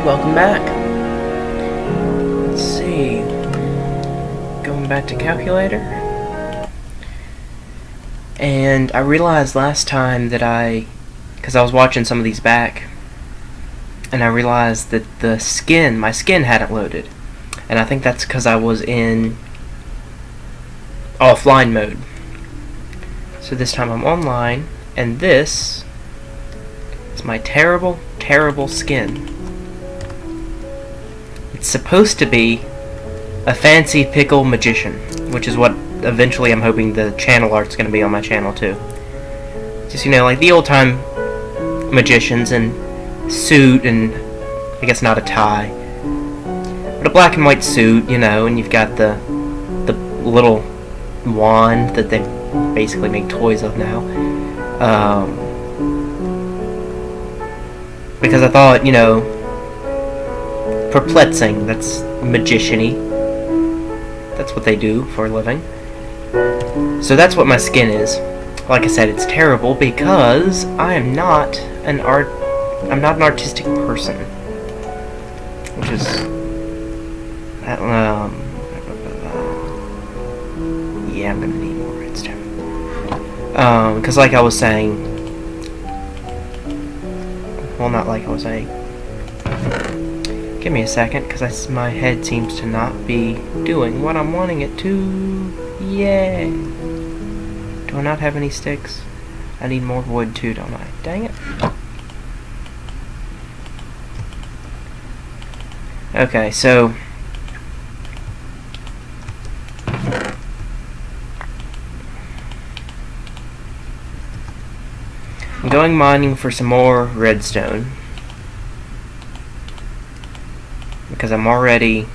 welcome back. Let's see. Going back to Calculator. And I realized last time that because I was watching some of these back, and I realized that my skin hadn't loaded. And I think that's because I was in offline mode. So this time I'm online, and this is my terrible, terrible skin. It's supposed to be a fancy Pickle magician, which is what eventually I'm hoping the channel art's going to be on my channel too. Just, like the old time magicians in suit and I guess not a tie, but a black and white suit, and you've got the little wand that they basically make toys of now. Because I thought, Perplexing, that's magician-y. That's what they do for a living. So that's what my skin is. Like I said, it's terrible because I'm not an artistic person. Which is yeah, I'm gonna need more redstone. Because like I was saying, well, not like I was saying. Give me a second, because my head seems to not be doing what I'm wanting it to. Yay! Do I not have any sticks? I need more wood too, don't I? Dang it. Okay, so I'm going mining for some more redstone. Because I'm already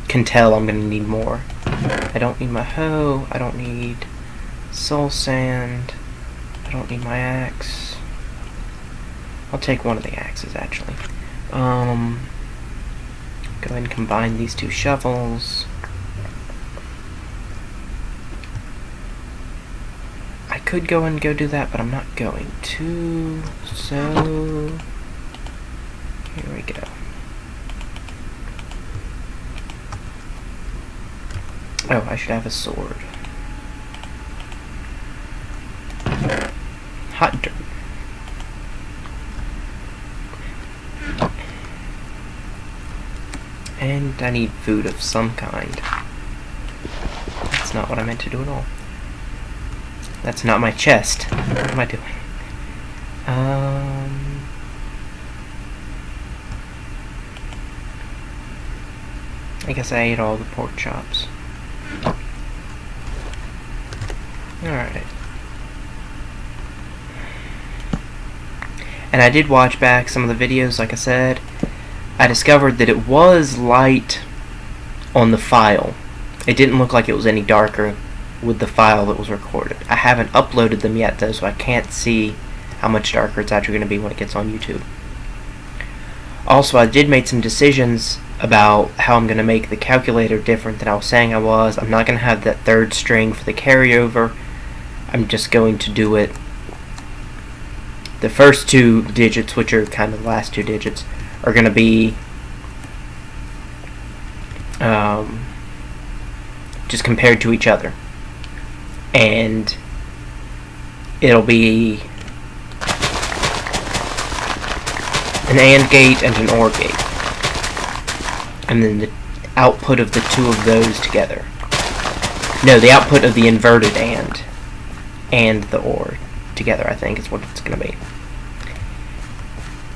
can tell I'm going to need more. I don't need my hoe, I don't need soul sand, I don't need my axe. I'll take one of the axes actually. Go ahead and combine these two shovels. I could go do that, but I'm not going to, so here we go. Oh, I should have a sword. Hot dirt. And I need food of some kind. That's not what I meant to do at all. That's not my chest. What am I doing? I guess I ate all the pork chops. Alright. And I did watch back some of the videos, like I said. I discovered that it was light on the file. It didn't look like it was any darker with the file that was recorded. I haven't uploaded them yet though, so I can't see how much darker it's actually going to be when it gets on YouTube. Also, I did make some decisions about how I'm going to make the calculator different than I was saying I was. I'm not going to have that third string for the carryover. I'm just going to do it. The first two digits, which are kind of the last two digits, are going to be just compared to each other. And it'll be an AND gate and an OR gate. And then the output of the two of those together. No, the output of the inverted and the OR together, I think, is what it's going to be.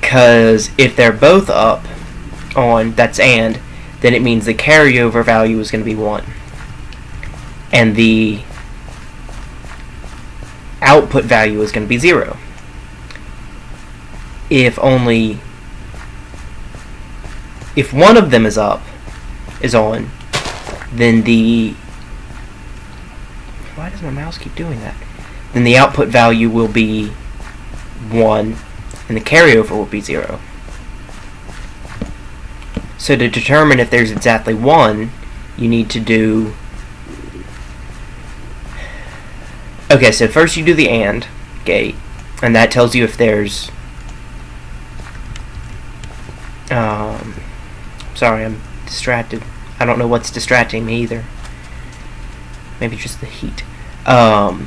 Because if they're both up on, that's AND, then it means the carryover value is going to be 1. And the output value is going to be 0. If one of them is on, then why does my mouse keep doing that? Then the output value will be 1, and the carryover will be 0. So to determine if there's exactly 1, you need to do... Okay, so first you do the AND gate, and that tells you if there's Sorry, I'm distracted. I don't know what's distracting me either. Maybe just the heat. Oh.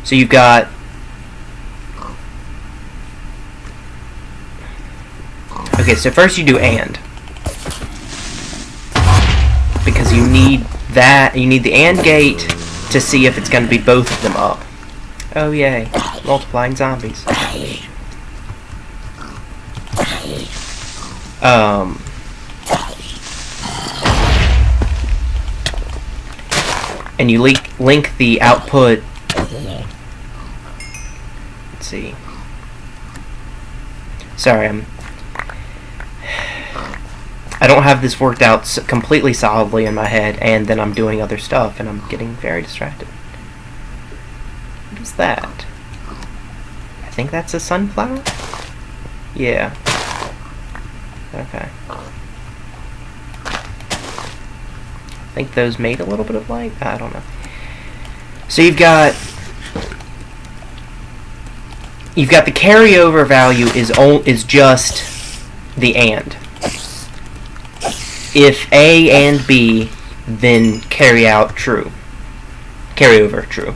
So you've got okay, so first you do and. Because you need the AND gate to see if it's going to be both of them up. Oh yay, multiplying zombies. And you link the output. Let's see. Sorry, I don't have this worked out completely solidly in my head, and then I'm doing other stuff, and I'm getting very distracted. What is that? I think that's a sunflower? Yeah. Okay. I think those made a little bit of light? I don't know. So you've got the carryover value is just the AND. If A and B, then carry out true. Carryover true.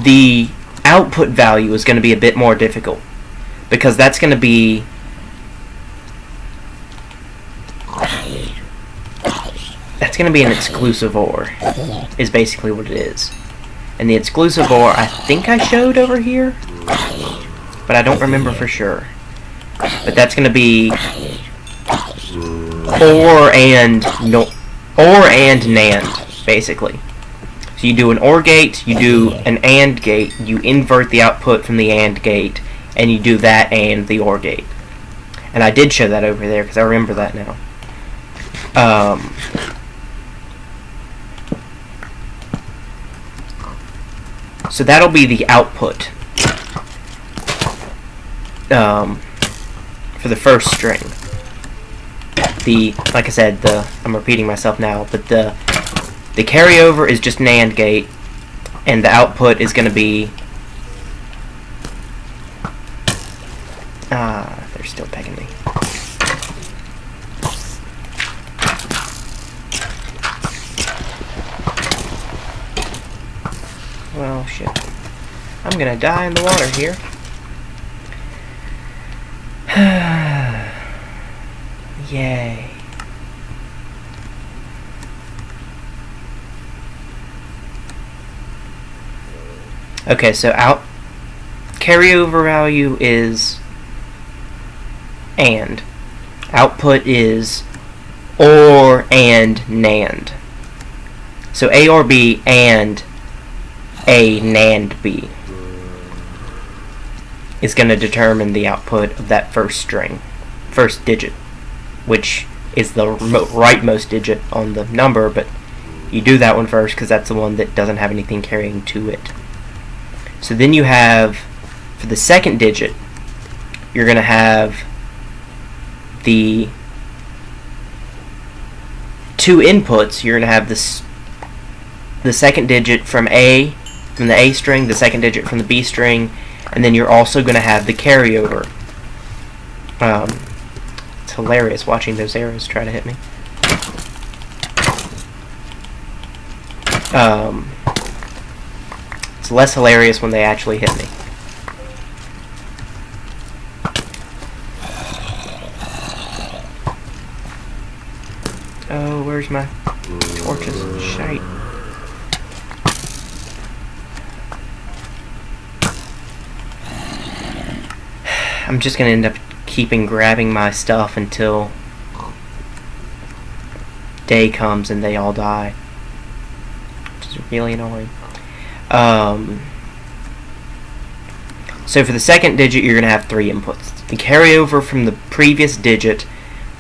The output value is going to be a bit more difficult, because that's going to be an exclusive OR, is basically what it is. And the exclusive OR, I think I showed over here, but I don't remember for sure. But that's going to be OR and NAND, basically. So you do an OR gate, you do an AND gate, you invert the output from the AND gate, and you do that and the OR gate. And I did show that over there because I remember that now. So that'll be the output for the first string. Like I said, I'm repeating myself now, but the carryover is just NAND gate, and the output is going to be they're still pegging me. Well, shit. I'm gonna die in the water here. Yay. Okay, so carryover value is AND. Output is OR and NAND. So A or B and A NAND B is going to determine the output of that first digit, which is the rightmost digit on the number, but you do that one first because that's the one that doesn't have anything carrying to it. So then you have, for the second digit, you're going to have the two inputs. You're going to have the second digit from the A string, the second digit from the B string, and then you're also going to have the carryover. It's hilarious watching those arrows try to hit me. It's less hilarious when they actually hit me. Oh, where's my torches? Shite. I'm just gonna end up grabbing my stuff until day comes and they all die, which is really annoying. So for the second digit, you're gonna have three inputs: the carryover from the previous digit,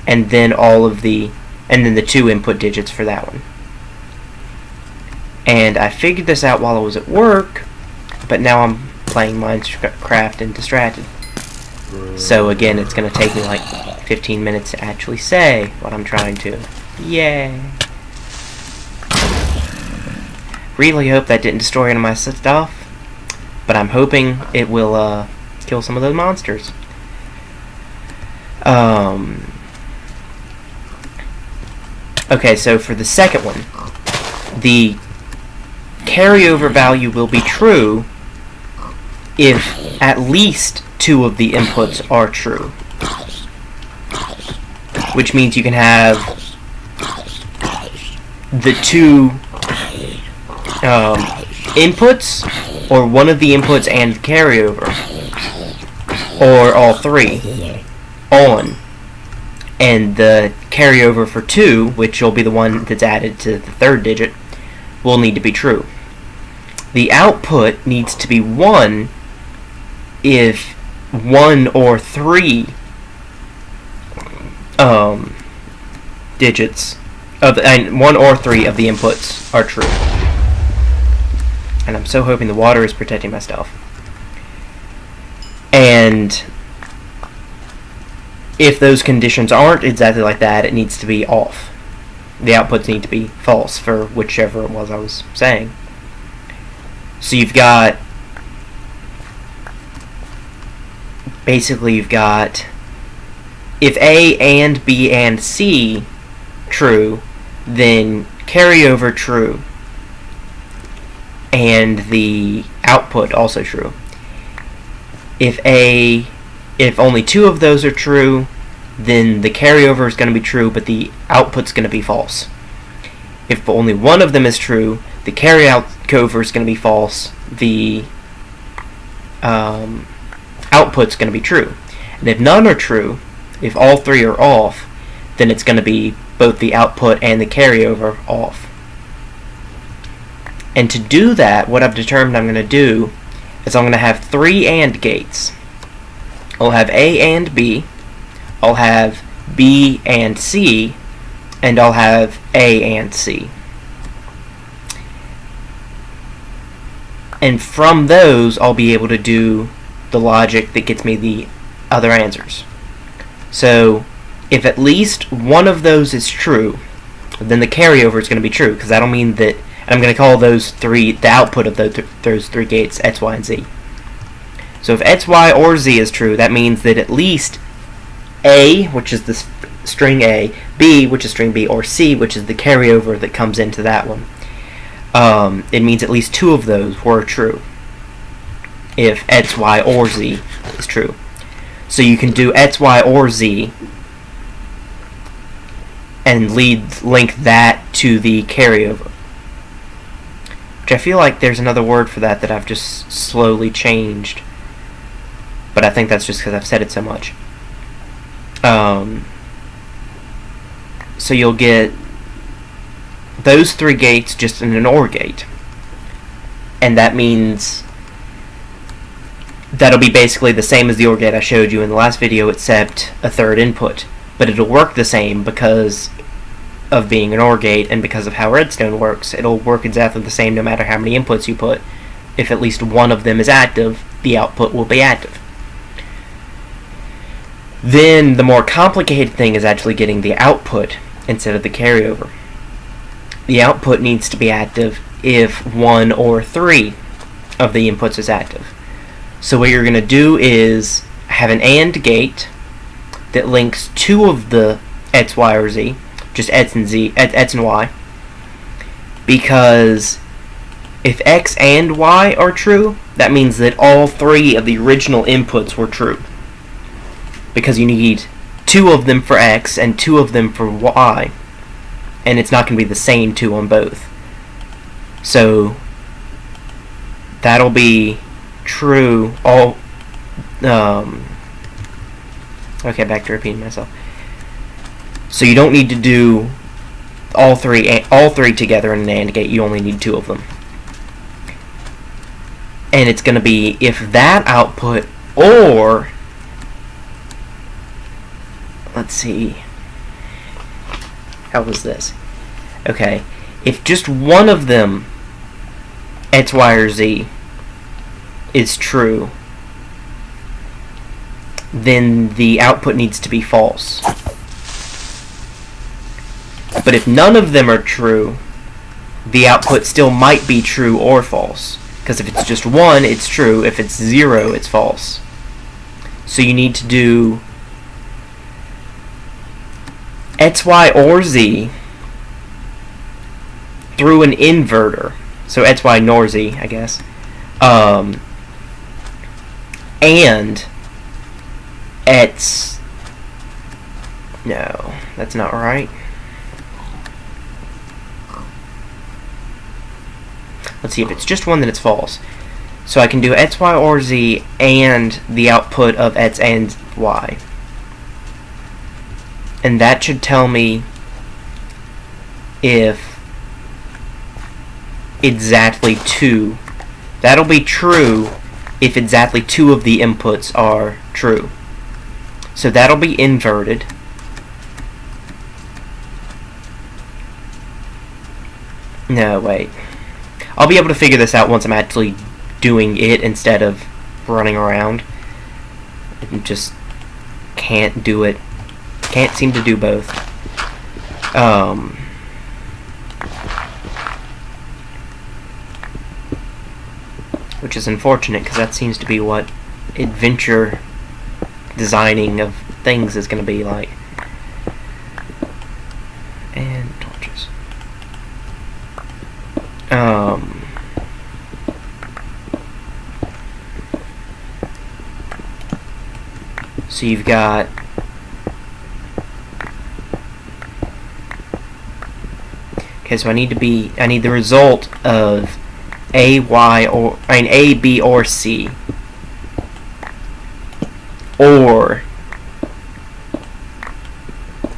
and then the two input digits for that one. And I figured this out while I was at work, but now I'm playing Minecraft and distracted. So again, it's going to take me like 15 minutes to actually say what I'm trying to. Yay! Really hope that didn't destroy any of my stuff, but I'm hoping it will kill some of those monsters. Okay, so for the second one, the carryover value will be true if at least 2 of the inputs are true. Which means you can have the 2 inputs, or one of the inputs and carryover, or all 3 on, and the carryover for 2, which will be the one that's added to the 3rd digit, will need to be true. The output needs to be 1 if 1 or 3 digits of 1 or 3 of the inputs are true. And I'm so hoping the water is protecting my stuff. And if those conditions aren't exactly like that, it needs to be off. The outputs need to be false for whichever it was I was saying. So you've got, basically you've got, if A and B and C true, then carryover true, and the output also true. If only 2 of those are true, then the carryover is going to be true, but the output's going to be false. If only 1 of them is true, the carryover is going to be false, the output's going to be true. And if none are true, if all 3 are off, then it's going to be both the output and the carryover off. And to do that, what I've determined I'm going to do is I'm going to have 3 AND gates. I'll have A and B, I'll have B and C, and I'll have A and C. And from those, I'll be able to do the logic that gets me the other answers. So, if at least 1 of those is true, then the carryover is going to be true, because that'll mean that, and I'm going to call those 3, the output of those 3 gates, X, Y, and Z. So if X, Y, or Z is true, that means that at least A, which is the string A, B, which is string B, or C, which is the carryover that comes into that one, it means at least 2 of those were true, if X, Y, or Z is true. So you can do X, Y, or Z, and link that to the carryover. Which I feel like there's another word for that I've just slowly changed. But I think that's just because I've said it so much. So you'll get those 3 gates just in an OR gate. And that means that'll be basically the same as the OR gate I showed you in the last video, except a 3rd input. But it'll work the same because of being an OR gate and because of how Redstone works. It'll work exactly the same no matter how many inputs you put. If at least 1 of them is active, the output will be active. Then the more complicated thing is actually getting the output instead of the carryover. The output needs to be active if 1 or 3 of the inputs is active. So what you're going to do is have an AND gate that links 2 of the X, Y, or Z, just X and Z, X and Y, because if X and Y are true, that means that all 3 of the original inputs were true. Because you need 2 of them for X and 2 of them for Y, and it's not going to be the same 2 on both. So that'll be true. All okay, back to repeating myself. So you don't need to do all three together in an AND gate. You only need 2 of them, and it's going to be if that output or, let's see, how was this? Okay, if just 1 of them, X, Y, or Z, is true, then the output needs to be false. But if none of them are true, the output still might be true or false. Because if it's just 1, it's true. If it's 0, it's false. So you need to do x, y, or z through an inverter. So x, y, nor z, I guess. And x... No, that's not right. Let's see, if it's just 1, then it's false. So I can do x, y, or z and the output of x and y. And that should tell me if exactly 2. That'll be true if exactly 2 of the inputs are true. So that'll be inverted. No, wait. I'll be able to figure this out once I'm actually doing it instead of running around. I just can't do it. Can't seem to do both. Which is unfortunate, because that seems to be what adventure designing of things is going to be like. And torches. So you've got so I need the result of A, Y, or A, B, or C, or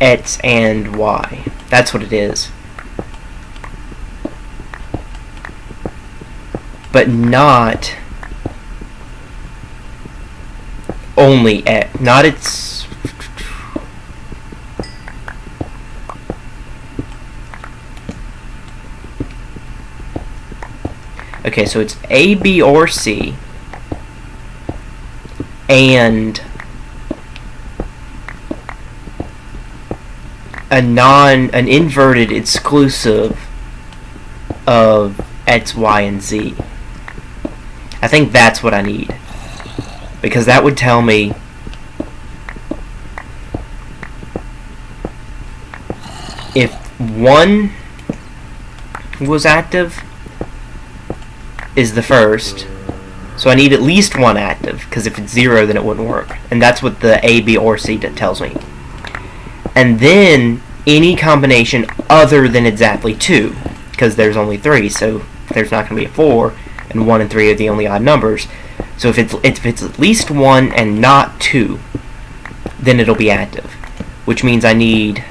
X and Y. That's what it is. But not only X. Not its... Okay, so it's A, B, or C, and an inverted exclusive of X, Y, and Z. I think that's what I need, because that would tell me if 1 was active is the first, so I need at least 1 active, because if it's 0 then it wouldn't work, and that's what the A, B, or C tells me. And then any combination other than exactly 2, because there's only 3, so there's not going to be a 4, and 1 and 3 are the only odd numbers. So if it's at least 1 and not 2, then it'll be active, which means I need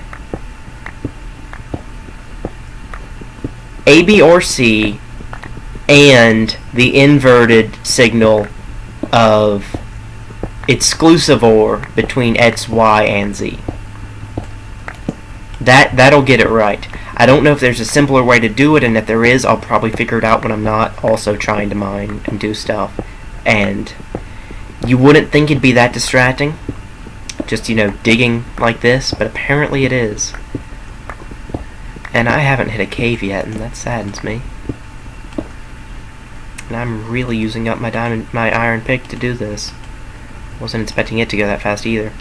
A, B, or C and the inverted signal of exclusive OR between X, Y, and Z. That'll get it right. I don't know if there's a simpler way to do it, and if there is, I'll probably figure it out when I'm not also trying to mine and do stuff. And you wouldn't think it'd be that distracting, just, digging like this, but apparently it is. And I haven't hit a cave yet, and that saddens me. And I'm really using up my iron pick to do this. Wasn't expecting it to go that fast either.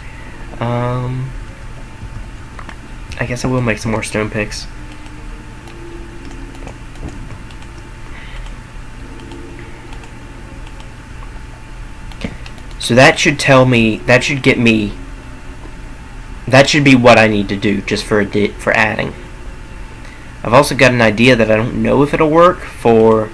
I guess I will make some more stone picks. So that should tell me, that should get me, that should be what I need to do just for adding. I've also got an idea that I don't know if it'll work for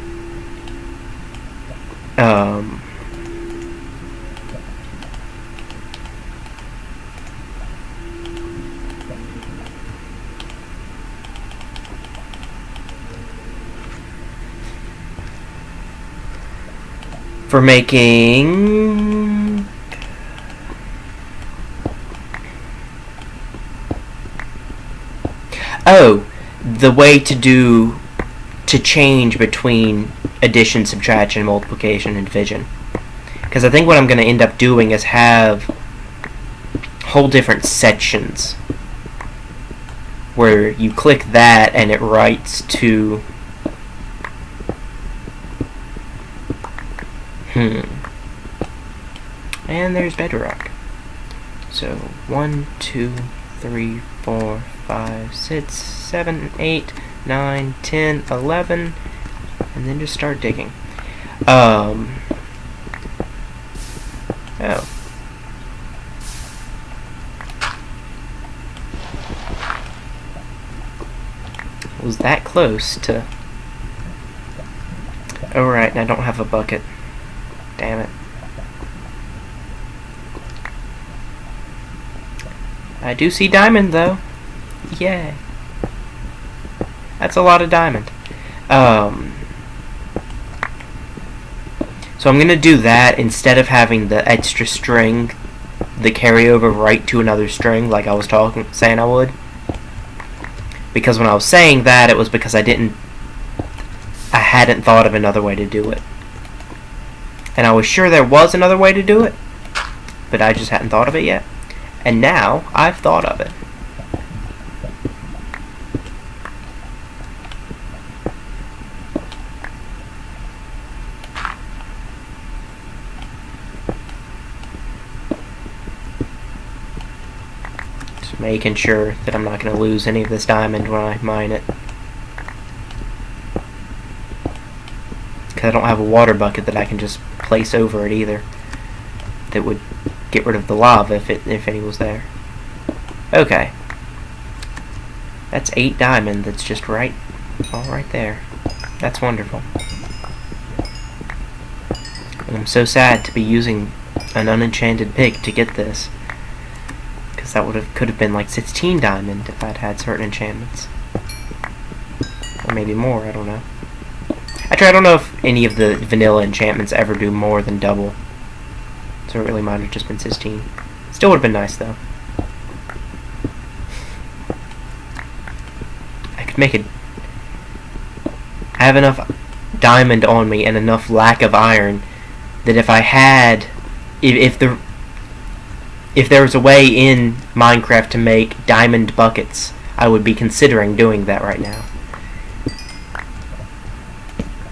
making the way to change between addition, subtraction, multiplication, and division. Because I think what I'm going to end up doing is have whole different sections where you click that and it writes to and there's bedrock. So 1, 2, 3, 4, 5, 6, 7, 8, 9, 10, 11, and then just start digging. Oh. Was that close to... Oh, right, and I don't have a bucket. Damn it. I do see diamond, though. Yay. That's a lot of diamond. So I'm going to do that instead of having the extra string, the carryover right to another string like I was saying I would. Because when I was saying that, it was because I hadn't thought of another way to do it. And I was sure there was another way to do it, but I just hadn't thought of it yet. And now, I've thought of it. Just making sure that I'm not going to lose any of this diamond when I mine it. Because I don't have a water bucket that I can just place over it either. That would get rid of the lava if any was there. Okay. That's 8 diamond that's just all right there. That's wonderful. And I'm so sad to be using an unenchanted pick to get this. Because that could have been like 16 diamond if I'd had certain enchantments. Or maybe more, I don't know. Actually, I don't know if any of the vanilla enchantments ever do more than double. So it really might have just been 16. Still would have been nice, though. I could make it... I have enough diamond on me and enough lack of iron that if I had... If there was a way in Minecraft to make diamond buckets, I would be considering doing that right now.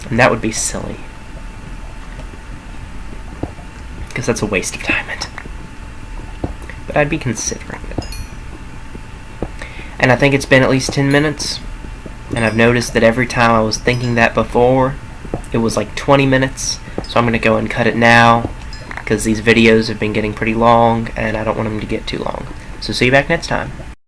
And that would be silly. Because that's a waste of diamond. But I'd be considering it. And I think it's been at least 10 minutes. And I've noticed that every time I was thinking that before, it was like 20 minutes. So I'm going to go and cut it now. Because these videos have been getting pretty long, and I don't want them to get too long. So see you back next time.